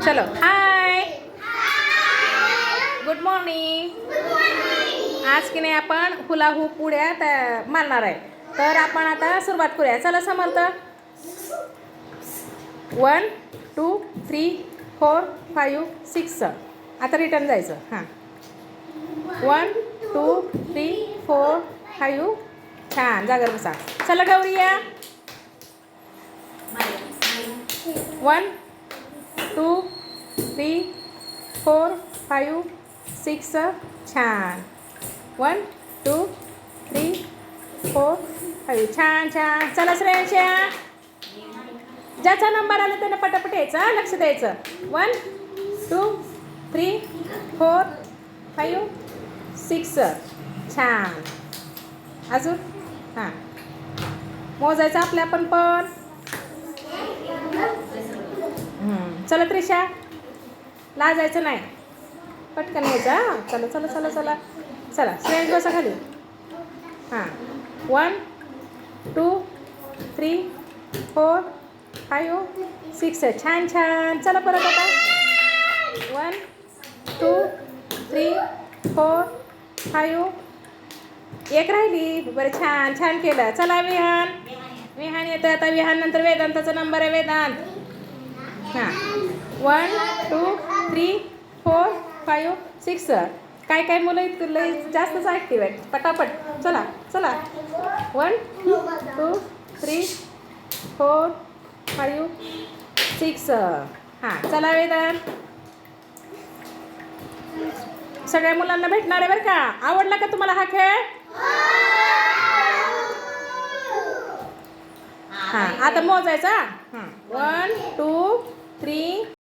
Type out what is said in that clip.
चलो hi good morning. आज की नाही आपण हुला हुप उड्या मारणार आहे. तर आपण आता सुरुवात करूया. चला समर्थ. 1 2 3 4 5 6. आता रिटर्न जायचं. हां 1 2 3 4 5. छान जागर बसा. चला गौरी या. 1 2 3 4 5 6. छान. 1 2 3 4 5. छान छान. चला श्रेयांशा. ज्याचा नंबर आला त्यानं पटापट यायचं. लक्ष द्यायचं. 1 2 3 4 5 6. छान. अजून हां मोजायचं आपल्या पण चला त्रिशा लाजायचं नाही. पटकन यायचं. चला चला चला चला चला श्रेयस बसा खाली. हां 1 2 3 4 5 6. छान छान. चला परत आता 1 2 3 4 5. एक राहिली. बरं छान छान केलं. चला विहान. विहान येतं आता. विहान नंतर वेदांताचा नंबर आहे. वेदांत. हां 1 2 3 4 5 6. काय काय मुलं इतकं लई जास्तच ॲक्टिव्ह आहेत. पटापट चला चला 1 2 3 4 5 6. हां चला वेदांत. सगळ्या मुलांना भेटणार आहे बरं का. आवडला का तुम्हाला हा खेळ? हां आता मोजायचा. 1 2 3